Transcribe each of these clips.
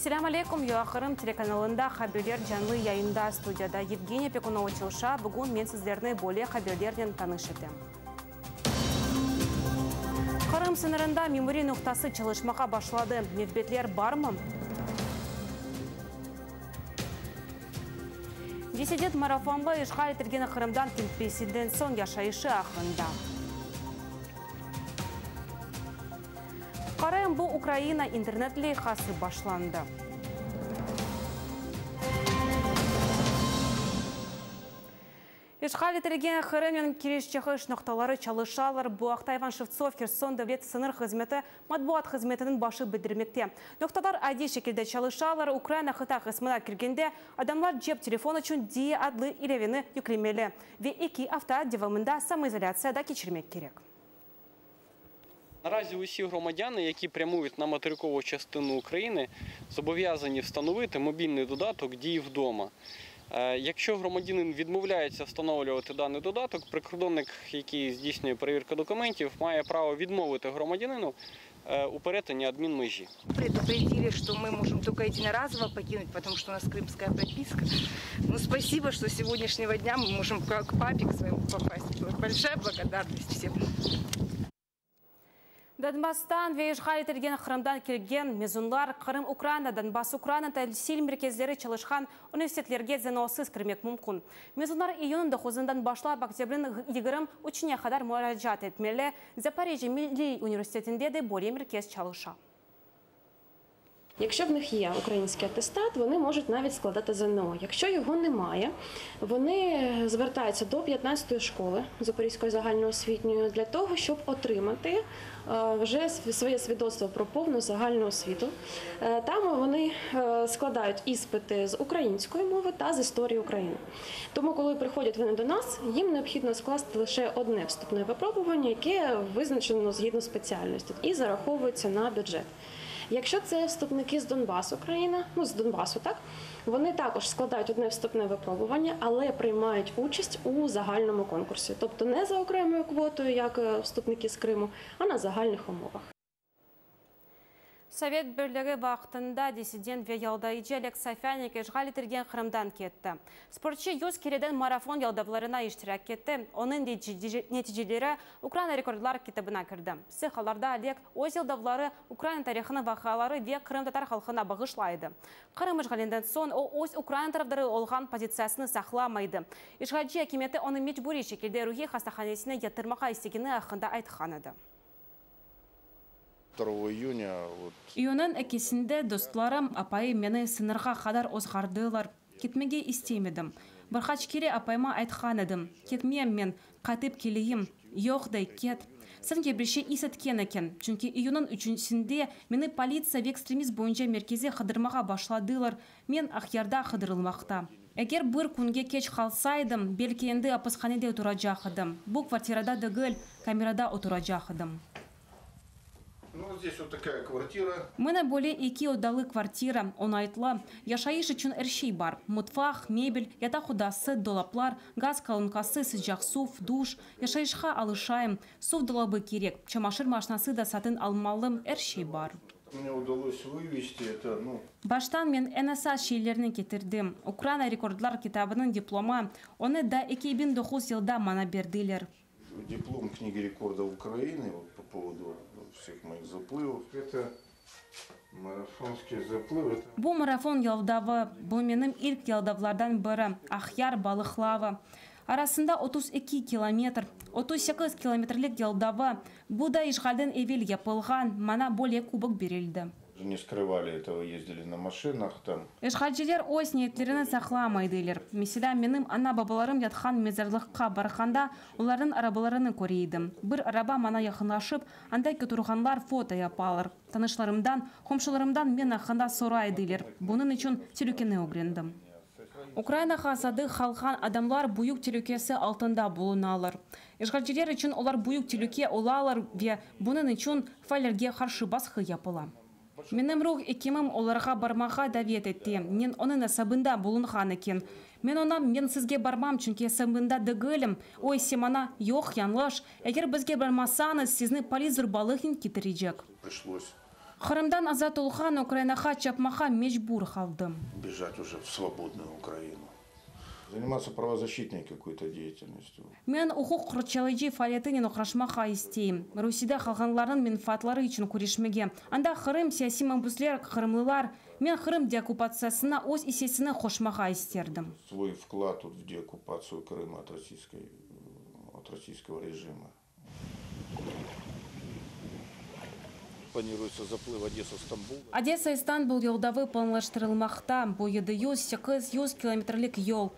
Ассаламу алейкум, Юахырым телеканалында хаберлер жанлы яйында студияда Евгения Пекунова Чилша. Бүгін мен сіздеріне более хаберлерден танышыды. Қырым сынырында мемори нұқтасы çalışмаға башлады. Медбетлер бармы? Диссидент марафонлы ишғал етілген Қырымдан кетпесіден соң яшайышы ақырында. Қарайым бұл Украина интернетлі қасы башланды. Ишғал етілген Қырымның керешчіғыш нұқталары çalışалар. Бұл Ақтайван Шевцов Херсон дәулет сыныр қызметі матбуат қызметінің башы білдірмекте. Нұқталар әдей шекелде çalışалар. Украина қыта қысмына кіргенде адамлар жеп телефон үшін дие адлы илевені юклемелі. Ве 2 авто девамында самоизоляцияда кечірмек керек. Наразі усі громадяни, які прямують на материкову частину України, зобов'язані встановити мобільний додаток «Дій вдома». Якщо громадянин відмовляється встановлювати даний додаток, прикордонник, який здійснює перевірку документів, має право відмовити громадянину у перетині адмінмежі. Предупредили, что мы можем только единоразово покинуть, потому что у нас крымская прописка. Ну, спасибо, что с сегодняшнего дня мы можем как папе к своему попасть. Большая благодарность всем. Донбастан ве ишғал етілген Қырымдан келген мезунлар Қырым Украина, Донбасс Украина тәлсил мерkezleri çalışқан университетлерге зеносыз кірмек мүмкін. Мезунлар июнын 9-дан башлап октябрін 20 учіне қадар мұражат етмелі. Запоріжжя Милли університетінде де более меркез çalışа. Якщо в них є український атестат, вони можуть навіть складати ЗНО. Якщо його немає, вони звертаються до 15-ї школи Запорізької загальноосвітньої для того, щоб отримати вже своє свідоцтво про повну загальну освіту. Там вони складають іспити з української мови та з історії України. Тому, коли приходять вони до нас, їм необхідно скласти лише одне вступне випробування, яке визначено згідно спеціальності і зараховується на бюджет. Якщо це вступники з Донбасу, Україна, з Донбасу, так, вони також складають одне вступне випробування, але приймають участь у загальному конкурсі. Тобто не за окремою квотою, як вступники з Криму, а на загальних умовах. Совет бірлігі вақытында диссидент ве ялдайчы Олег Сафяник ишғал етілген Қырымдан кетті. Спортшы юз кереден марафон ялдавларына иштирак кетті. Оның нәтижелері Украина рекордлар кітабына кірді. Сыхаларда Олег өз ялдавлары Украина тарихының вақалары ве Қырым татар халқына бағышлайды. Қырым ишғаленден сон өз Украина тараптары олған позициясыны сақламайды. Ишғалчы әкеметі оны мечбури шекелде рухи хастаханесіне ятырмаға істегені ақында айтқанады. 2 июня. Июнын әкесінде достларым апайы мені сынырға қадар озғардылар. Кетмеге істемедім. Бірқач кере апайма айтқан едім. Кетмем мен, қайтып келейім. Йоқдай кет. Сен кебреше есеткен екен. Чүнки июнын 3-сінде мені полиция ве экстремист бойынша меркезе қыдырмаға башладылар. Мен Ақярда қыдырылмақта. Егер бір күнге кеч қалсайдым, белки енді апысханеде отыражақ едім. Бұл квартирада дегіл, камерада отыражақ едім. Ну, здесь вот такая квартира. Мене более 2 отдалы квартира, онайтлы. Яшайыш үшін әршей бар. Мутфақ, мебель, ята худасы, долаплар, газ колонкасы, сыжақ суф, душ. Яшайышқа алышайым. Суф долабы керек. Чамашыр машинасы да сатын алмалым әршей бар. Мне удалось вывести это, Баштан мен НСА шейлерін кетірдім. Украина рекордлар китабының диплома. Оны да 2009 жылда мана берділер. Диплом книги рекордов Украины по поводу всех моих заплывов. Это марафонский заплыв. Бұл марафон ялдавы, бұл менің ilk ялдавлардан бірі, Ақяр балықлавы. Арасында 32 километр, 38 километрлік ялдавы. Бұл да ишғалден евел япылған, мана более кубок берілді. Не скрывали этого, ездили на машинах там. Ишғалчылар өз ниеттерін сақламайдылар. Mesela менің ана-бабаларым ятқан мезарлыққа барғанда, олардың арабаларını көрейдім. Бір араба мана яқынлашып, андай көтірғанлар фото япалар. Танышларымдан, қомшыларымдан мен ақында сорайдылар. Бұның үшін телекені өгрендім. Украина қасады қалған адамлар бұйық телекесі алтында болуналар. Ишғалчылар үшін олар бұйық телеке олалар ве бұның үшін файлерге қаршы басқы япыла. Менің рух екемім оларға бармаға давет етті. Мен оның асабында болынған екен. Мен сізге бармам, чүнке асабында дегілім. Ой, семана, йоқ, янлаш. Егер бізге бармасаңыз, сізні полиция балығын кетірежек. Пришлось Қырымдан азат олған Украинаға чапмаға мечбур қалдым. Бежать уже в свободную Украину. Заниматься правозащитной какой-то деятельностью. Мен ұқық құрчалыжи фалетінен ұқрашмаға істейм. Русида қалғанларын мен фатлары үшін көрешмеге. Анда Қырым сияси мәмбүслер, Қырымлылар, мен Қырым деоккупациясына өз есесіні қошмаға істердім. Свой вклад в деоккупацию Крыма от российского режима. Планируется заплыв Одесса-Стамбул. Одесса-Истанбул елдавы планлаштырылмақта. Бұл 700-800 километрлік ел.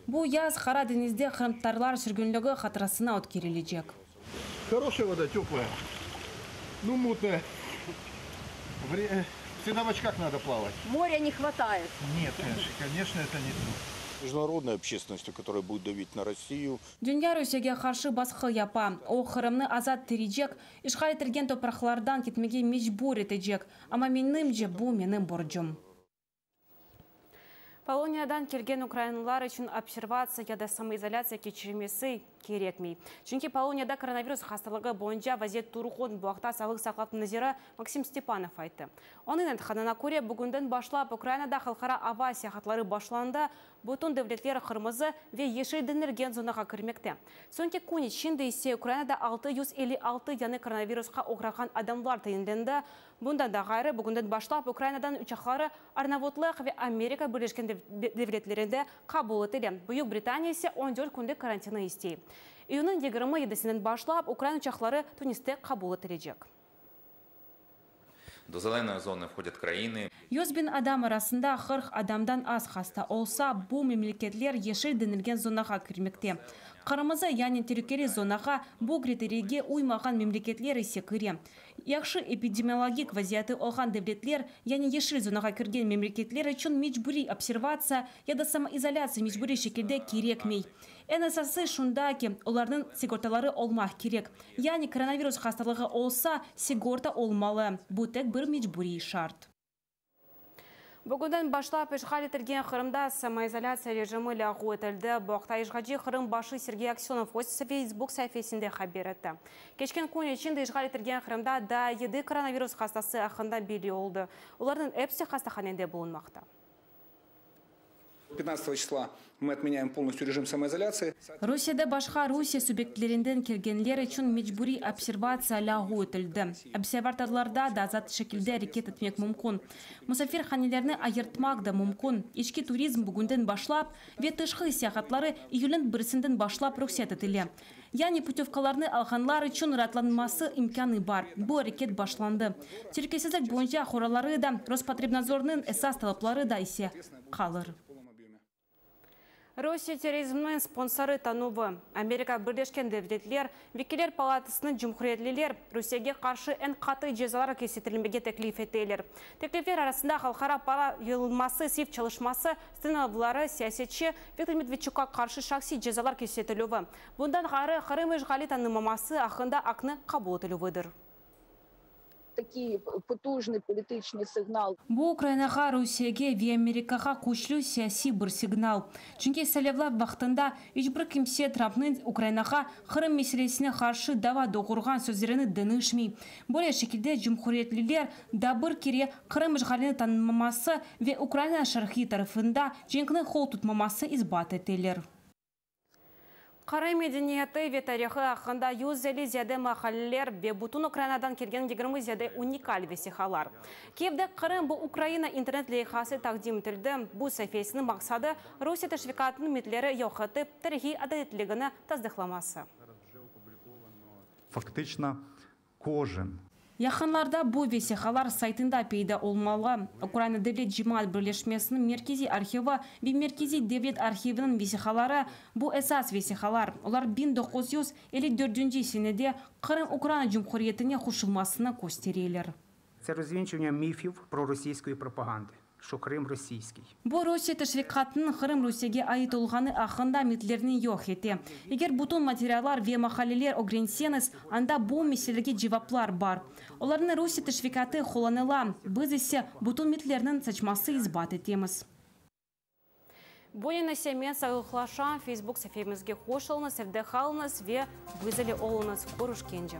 Бұл яз Қара денізде қырымтарлар жүргенлігі қатырасына өткерілежек. Хорошая вода, теплая. Ну, мутная. Всегда в очках надо плавать. Моря не хватает. Нет, конечно, это не то. Международной общественностью, которая будет давить на Россию. Дүния Русияге қаршы басқы япа. О Қырымны азат тережек, ишғал етілген топырақлардан кетмеге мечбур етежек. Ама менімже бұл менің боржым. Полониядан келген украинлар үшін обсервация яда самоизоляция кечірмесі керекмей. Чүнки Полонияда коронавирус хасталығы бойынша вазет турғын бұақта салық сақлатын назира Максим Степанов айтты. Оның әнтіқанына көре бүгінден башлап Украинада халқара ава сияхатлары башланды, бұтын дәвлетлері қырмызы ве ешейдінерген зонаға кірмекті. Сонке күні шынды есе Украинада 656 яны коронавирусқа оғыраған адамлар тайынленді. Бұндан да ғайры бүгінден башлап Украинадан учақлары Арнавутлық ве Америка Бірлескен Девлетлерінде қабыл етілі. Бұйық Британия есе 14 күндік карантины істей. Июнның 27-сінен башлап Украина учақлары Тунисте қабыл етілежек. До зеленої зони входять країни. 100 адам арасында 40 адамдан аз хаста олса, бұл мемлекетлер ешел денілген зонаға кірмекте. Қырмызы, яғни терекері зонаға бұл критерийге уймаған мемлекетлер есе кіре. Яқшы эпидемиологик вазияты олған девлетлер, яғни ешел зонаға кірген мемлекетлер үшін мечбури обсервация, яда самоизоляция мечбури шекелде керекмей. НСС шундаки, олардың сигорталары олмақ керек. Яғни коронавирус хасталығы олса, сигорта олмалы. Бұл тек бір мечбури шарт. Бүгінден башлап ишғал етілген Қырымда самоизоляция режимі лағу етілді. Бұқта ишғаджи Қырым башы Сергей Аксенов өз Facebook сәйфесінде хабер етті. Кешкен күн ішінде ишғал етілген Қырымда да 7 коронавирус хастасы ақында белі олды. Олардың әпсі хастаханенде болынмақта. 15 числа мы отменяем полностью режим самоизоляции. Русияда башқа Русия субъектлерінден келгенлер үшін мечбури обсервация лағу етілді. Обсерваторларда да азат шекілді әрекет етмек мүмкін. Мұсафир ханелеріні айыртмақ да мүмкін. Ішкі туризм бүгінден башлап, ветішқы сияхатлары июлін бірісінден башлап рұқсат етілі. Яғни путевкаларны алғанлар үшін ратланмасы имканы бар. Бұл әрекет башланды. Теркесізлік бойынша қоралары да Роспотребнадзорның әсас талаплары да есе қалыр. Россия терроризмның спонсоры тануы. Америка Бірлескен Девлетлер, Векилер палатысының жұмхуретлілер Русияге қаршы ән қаты жезалар кесетілінбеге теклиф етелер. Теклифлер арасында халқара пара елмасы сеп çalışması стеналары саясетші Виктор Медведчукқа қаршы шақси жезалар кесетілуі. Бұндан ғары Қырым ишғали танымамасы ақында ақны қабыл етілуідір. Такий потужний політичний сигнал. Бұл Украинаға, Русияге ве Америкаға көшілу сияси бір сигнал. Чүнке сәлевлап вақтында ешбір кімсе Трампның Украинаға Қырым меселесіне қаршы дава доғырған сөздеріні дынышмей. Более шекілде жұмхуретлілер дабыр кере Қырым ишғалini танымамасы ве Украина шархи тарифында женкінің қол тұтмамасы избат етелер. Қырым медениеті ве тарихы ақында 150 зияде мақалелер ве бұтын Украинадан келген 20 зияде уникаль весихалар. Кевде Қырым бұл Украина интернет лейхасы тақдим етілді. Бұл сәфесінің мақсады Русия тәшвикатының метлері еуқытып тарихи адалетлігіні таздықламасы. Фактично кожен. Яқынларда бұл весихалар сайтында пейді олмалы. Украина Девлет Жимат бірлешмесінің меркези архиві ве меркези Девлет архивінің весихалары бұл әсас весихалар. Олар 1954 сенеде Қырым Украина Жұмхуриетіне қошылмасына көстерелер. Це розвінчування міфів про російської пропаганди, що Крим російський. Бұл Русия тәшвикатының Қырым Русияге айт олғаны ақында метлеріне йоқ еті. Егер бұтын материалар ве мақалелер огренсеніз, анда бұл меселерге жеваплар бар. Олардың Русия тәшвикаты қоланыла, біз есе бұтын метлерінің сачмасы избат етеміз. Бойына семен сағылықлашан Facebook сәфемізге қошылыңыз, әвді қалыңыз ве вызілі олыңыз көріш кенже.